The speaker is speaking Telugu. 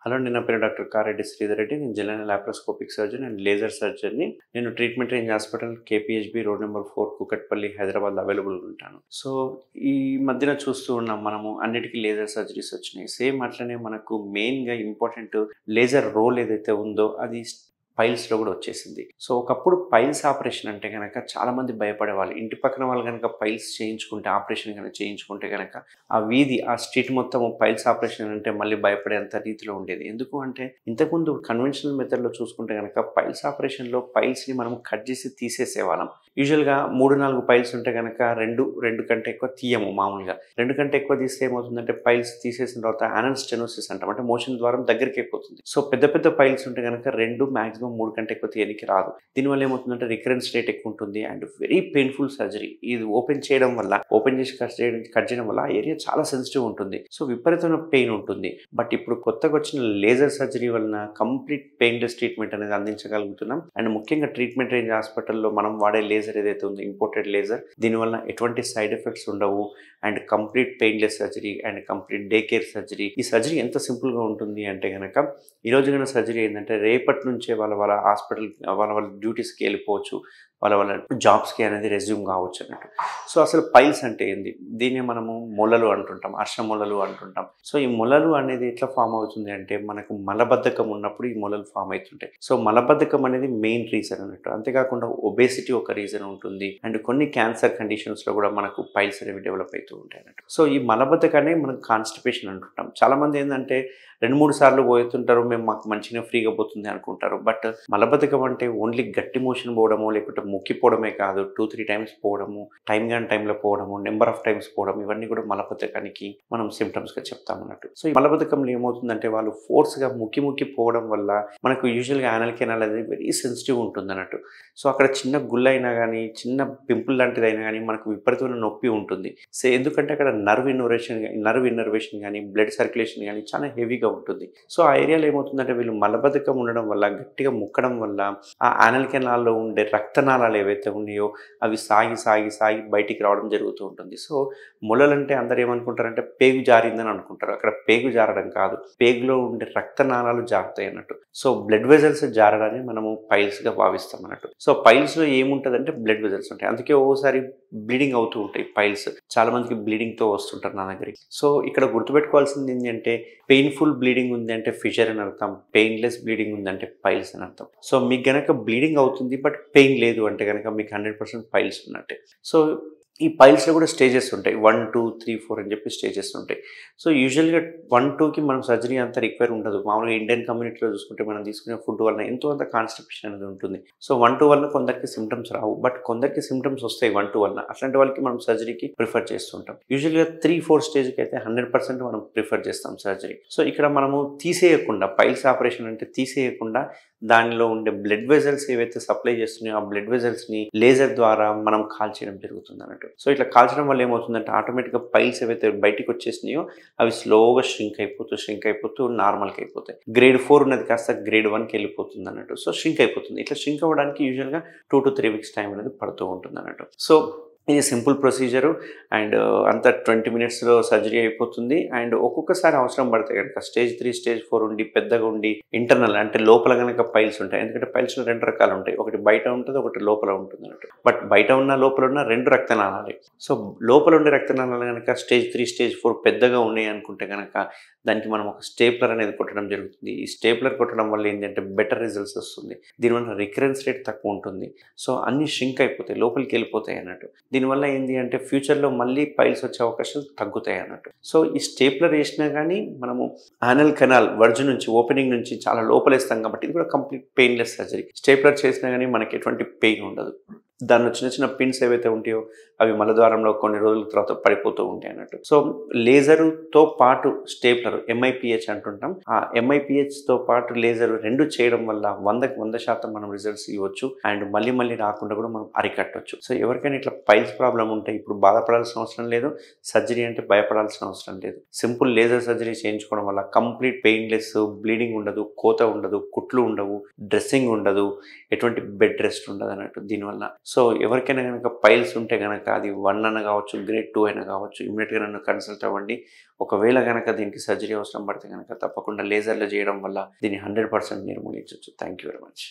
హలో అండి. నా పేరు డాక్టర్ కారెడ్డి శ్రీధర్ రెడ్డి. నేను general laparoscopic surgeon and laser సర్జన్‌ని. నేను ట్రీట్మెంట్ రేంజ్ హాస్పిటల్ కేపీహెచ్‌బీ రోడ్ నంబర్ 4 కూకట్పల్లి, హైదరాబాద్‌లో అవైలబుల్‌గా ఉంటాను. సో, ఈ మధ్యన చూస్తూ ఉన్నాం మనము అన్నిటికి లేజర్ సర్జరీస్ వచ్చినాయి. సేమ్ అట్లనే మనకు మెయిన్‌గా ఇంపార్టెంట్ లేజర్ రోల్ ఏదైతే ఉందో అది పైల్స్‌లో కూడా వచ్చేసింది. సో, ఒకప్పుడు పైల్స్ ఆపరేషన్ అంటే గనక చాలామంది భయపడేవాళ్ళు. ఇంటి పక్కన వాళ్ళు గనక పైల్స్ చేయించుకుంటే ఆపరేషన్ గనక చేయించుకుంటే గనక ఆ వీధి, ఆ స్ట్రీట్ మొత్తం పైల్స్ ఆపరేషన్ అంటే మళ్ళీ భయపడేంత రీతిలో ఉండేది. ఎందుకు అంటే ఇంతకుముందు కన్వెన్షనల్ మెథడ్‌లో చూసుకుంటే గనక పైల్స్ ఆపరేషన్‌లో పైల్స్‌ని మనం కట్ చేసి తీసేసేవాళ్ళం. యూజువల్‌గా 3, 4 పైల్స్ ఉంటే గనక 2 కంటే ఎక్కువ తీయము మామూలుగా. 2 కంటే ఎక్కువ తీస్తే ఏమవుతుందంటే పైల్స్ తీసేసిన తర్వాత యానల్ స్టెనోసిస్ అంటాం. అంటే మోషన్ ద్వారం దగ్గరికి అయిపోతుంది. సో, పెద్ద పెద్ద పైల్స్ ఉంటే గనక 2 మాక్సిమం 3 కంటే ఎక్కువ తీయనికి రాదు. దీనివల్ల ఏమవుతుందంటే రికరెన్స్ రేట్ ఎక్కువ ఉంటుంది అండ్ వెరీ పెయిన్‌ఫుల్ సర్జరీ. ఇది ఓపెన్ చేసి కట్ చేయడం వల్ల ఆ ఏరియా చాలా సెన్సిటివ్ ఉంటుంది. సో, విపరీతమైన పెయిన్ ఉంటుంది. బట్ ఇప్పుడు కొత్తగా వచ్చిన లేజర్ సర్జరీ వలన కంప్లీట్ పెయిన్‌లెస్ ట్రీట్మెంట్ అనేది అందించగలుగుతున్నాం. అండ్ ముఖ్యంగా ట్రీట్మెంట్ రేంజ్ హాస్పిటల్‌లో మనం వాడే లేజర్ ఏదైతే ఉందో ఇంపోర్టెడ్ లేజర్, దీనివల్ల ఎటువంటి సైడ్ ఎఫెక్ట్స్ ఉండవు. And complete painless surgery and complete day care surgery. ఈ సర్జరీ ఎంత సింపుల్‌గా ఉంటుంది అంటే గనక ఈరోజు గన సర్జరీ ఏందంటే రేపటి నుంచే వాళ్ళ హాస్పిటల్ వాళ్ళ డ్యూటీస్‌కి వెళ్ళిపోవచ్చు. వాళ్ళ జాబ్స్‌కి అనేది రెజ్యూమ్ కావచ్చు అన్నట్టు. సో, అసలు పైల్స్ అంటే ఏంది? దీన్నే మనము మొలలు అంటుంటాం. అర్షమొలలు అంటుంటాం. సో, ఈ మొలలు అనేది ఎట్లా ఫామ్ అవుతుంది అంటే మనకు మలబద్ధకం ఉన్నప్పుడు ఈ మొలలు ఫామ్ అవుతుంటాయి. సో, మలబద్ధకం అనేది మెయిన్ రీజన్ అన్నట్టు. అంతేకాకుండా ఒబేసిటీ ఒక రీజన్ ఉంటుంది. అండ్ కొన్ని క్యాన్సర్ కండిషన్స్‌లో కూడా మనకు పైల్స్ అనేవి డెవలప్ అవుతూ ఉంటాయి అన్నట్టు. సో, ఈ మలబద్ధకాన్ని మనం కాన్‌స్టిపేషన్ అంటుంటాం. చాలామంది ఏందంటే 2, 3 సార్లు పోతుంటారు. మాకు మంచిగా ఫ్రీగా పోతుంది అనుకుంటారు. బట్ మలబద్ధకం అంటే ఓన్లీ గట్టి మోషన్ పోవడమో లేకుంటే ముక్కిపోవడమే కాదు. 2, 3 టైమ్స్ పోవడము, టైం గాని టైంలో పోవడము, నెంబర్ ఆఫ్ టైమ్స్ పోవడం, ఇవన్నీ కూడా మలబద్ధకానికి మనం సింప్టమ్స్‌గా చెప్తామన్నట్టు. సో, ఈ మలబద్ధకంలో ఏమవుతుందంటే వాళ్ళు ఫోర్స్‌గా ముక్కి పోవడం వల్ల మనకు యూజువల్‌గా యానల్ కెనాల్ అనేది వెరీ సెన్సిటివ్ ఉంటుందన్నట్టు. సో, అక్కడ చిన్న గుల్లయినా గానీ, చిన్న పింపుల్ లాంటిదైనా గానీ మనకు విపరీతమైన నొప్పి ఉంటుంది. సో, ఎందుకంటే అక్కడ నర్వ్ ఇన్నర్వేషన్ గానీ, బ్లడ్ సర్క్యులేషన్ గానీ చాలా హెవీగా ఉంటుంది. సో, ఆ ఏరియాలో ఏమవుతుందంటే వీళ్ళు మలబద్ధకం ఉండడం వల్ల, గట్టిగా ముక్కడం వల్ల ఆ యానల్ కెనాల్‌లో ఉండే రక్తనాళాలు ఏవైతే ఉన్నాయో అవి సాగి బయటికి రావడం జరుగుతూ ఉంటుంది. సో, మొలలంటే అందరూ ఏమనుకుంటారంటే పేగు జారిందని అనుకుంటారు. అక్కడ పేగు జారడం కాదు. పేగులో ఉండే రక్తనాళాలు జారుతాయి అన్నట్టు. సో, బ్లడ్ వెసల్స్ జారడాన్ని మనము పైల్స్‌గా భావిస్తాం అన్నట్టు. సో, పైల్స్‌లో ఏముంటదంటే బ్లడ్ వెసల్స్ ఉంటాయి. అందుకే ఒక్కోసారి బ్లీడింగ్ అవుతూ ఉంటాయి పైల్స్. చాలా మందికి బ్లీడింగ్‌తో వస్తుంటారు నా దగ్గరికి. సో, ఇక్కడ గుర్తుపెట్టుకోవాల్సింది ఏంటంటే పెయిన్‌ఫుల్ బ్లీడింగ్ ఉంది అంటే ఫిషర్ అని అర్థం. పెయిన్‌లెస్ బ్లీడింగ్ ఉందంటే పైల్స్ అని అర్థం. సో, మీకు గనక బ్లీడింగ్ అవుతుంది బట్ పెయిన్ లేదు అంటే గనక మీకు 100% పైల్స్ ఉన్నట్టే. సో, ఈ పైల్స్‌లో కూడా స్టేజెస్ ఉంటాయి. 1, 2, 3, 4 అని చెప్పి స్టేజెస్ ఉంటాయి. సో, యూజువల్‌గా 1, 2కి మనం సర్జరీ అంత రిక్వైర్ ఉండదు. మామూలుగా ఇండియన్ కమ్యూనిటీలో చూసుకుంటే మనం తీసుకునే ఫుడ్ వలన ఎంతో కొంత కాన్‌స్టిపేషన్ అనేది ఉంటుంది. సో, 1, 2 వలన కొందరికి సింప్టమ్స్ రావు. బట్ కొందరికి సింప్టమ్స్ వస్తాయి 1, 2 వలన. అట్లాంటి వాళ్ళకి మనం సర్జరీకి ప్రిఫర్ చేస్తుంటాం. యూజువల్‌గా 3, 4 స్టేజ్‌కి అయితే 100% మనం ప్రిఫర్ చేస్తాం సర్జరీ. సో, ఇక్కడ మనము తీసేయకుండా పైల్స్ ఆపరేషన్ అంటే తీసేయకుండా దానిలో ఉండే బ్లడ్ వెసల్స్ ఏవైతే సప్లై చేస్తున్నాయో ఆ బ్లడ్ వెసల్స్‌ని లేజర్ ద్వారా మనం కాల్చేయడం జరుగుతుందన్నట్టు. సో, ఇట్లా కాల్చడం వల్ల ఏమవుతుందంటే ఆటోమేటిక్‌గా పైల్స్ ఏవైతే బయటికి వచ్చేసినాయో అవి స్లోగా ష్రింక్ అయిపోతూ నార్మల్‌కి అయిపోతాయి. గ్రేడ్ 4 ఉన్నది కాస్త గ్రేడ్ 1కి వెళ్ళిపోతుందన్నట్టు. సో, ష్రింక్ అయిపోతుంది. ఇట్లా ష్రింక్ అవ్వడానికి యూజువల్‌గా 2-3 వీక్స్ టైం అనేది పడుతూ ఉంటుందన్నట్టు. సో, ఇది సింపుల్ ప్రొసీజరు అండ్ అంతా 20 మినిట్స్‌లో సర్జరీ అయిపోతుంది. అండ్ ఒక్కొక్కసారి అవసరం పడితే గనక స్టేజ్ 3, స్టేజ్ 4 ఉండి పెద్దగా ఉండి ఇంటర్నల్ అంటే లోపల గనక పైల్స్ ఉంటాయి. ఎందుకంటే పైల్స్‌లో 2 రకాలు ఉంటాయి. ఒకటి బయట ఉంటది. ఒకటి లోపల ఉంటుందన్నట్టు. బట్ బయట ఉన్న, లోపల ఉన్న 2 రక్తనాళాలే. సో, లోపల ఉండే రక్తనాళాలు గనక స్టేజ్ 3, స్టేజ్ 4 పెద్దగా ఉన్నాయి అనుకుంటే గనక దానికి మనం ఒక స్టేప్లర్ అనేది కొట్టడం జరుగుతుంది. ఈ స్టేప్లర్ కొట్టడం వల్ల ఏంటంటే బెటర్ రిజల్ట్స్ వస్తుంది. దీనివల్ల రికరెన్స్ రేట్ తక్కువ ఉంటుంది. సో, అన్నీ ష్రింక్ అయిపోతాయి. లోపలికి వెళ్ళిపోతాయి అన్నట్టు. దీనివల్ల ఏంది అంటే ఫ్యూచర్‌లో మళ్ళీ పైల్స్ వచ్చే అవకాశాలు తగ్గుతాయి అన్నట్టు. సో, ఈ స్టేప్లర్ ఏసినా గానీ మనము యానల్ కెనాల్ వర్జ్ నుంచి ఓపెనింగ్ నుంచి చాలా లోపలేస్తాం కాబట్టి ఇది కూడా కంప్లీట్ పెయిన్‌లెస్ సర్జరీ. స్టేప్లర్ చేసినా గానీ మనకి ఎటువంటి పెయిన్ ఉండదు. దానిలో చిన్న పిన్స్ ఏవైతే ఉంటాయో అవి మలద్వారంలో కొన్ని రోజుల తర్వాత పడిపోతూ ఉంటాయి అన్నట్టు. సో, లేజరుతో పాటు స్టేప్లర్ ఎంఐపీహెచ్ అంటుంటాం. ఆ ఎంఐపీహెచ్‌తో పాటు లేజర్ 2 చేయడం వల్ల 100కి 100% మనం రిజల్ట్స్ ఇవ్వచ్చు. అండ్ మళ్ళీ రాకుండా కూడా మనం అరికట్టొచ్చు. సో, ఎవరికైనా ఇట్లా పైల్స్ ప్రాబ్లమ్ ఉంటే ఇప్పుడు బాధపడాల్సిన అవసరం లేదు. సర్జరీ అంటే భయపడాల్సిన అవసరం లేదు. సింపుల్ లేజర్ సర్జరీ చేయించుకోవడం వల్ల కంప్లీట్ పెయిన్‌లెస్, బ్లీడింగ్ ఉండదు, కోత ఉండదు, కుట్లు ఉండవు, డ్రెస్సింగ్ ఉండదు, ఎటువంటి బెడ్ రెస్ట్ ఉండదు అన్నట్టు దీనివల్ల. సో ఎవరికైనా కనుక పైల్స్ ఉంటే కనుక అది 1 అయినా కావచ్చు, గ్రేడ్ 2 అయినా కావచ్చు, ఇమ్మీడియట్గా నన్ను కన్సల్ట్ అవ్వండి. ఒకవేళ కనుక దీనికి సర్జరీ అవసరం పడితే కనుక తప్పకుండా లేజర్లు చేయడం వల్ల దీన్ని 100% నిర్మూలించవచ్చు. Thank you very much.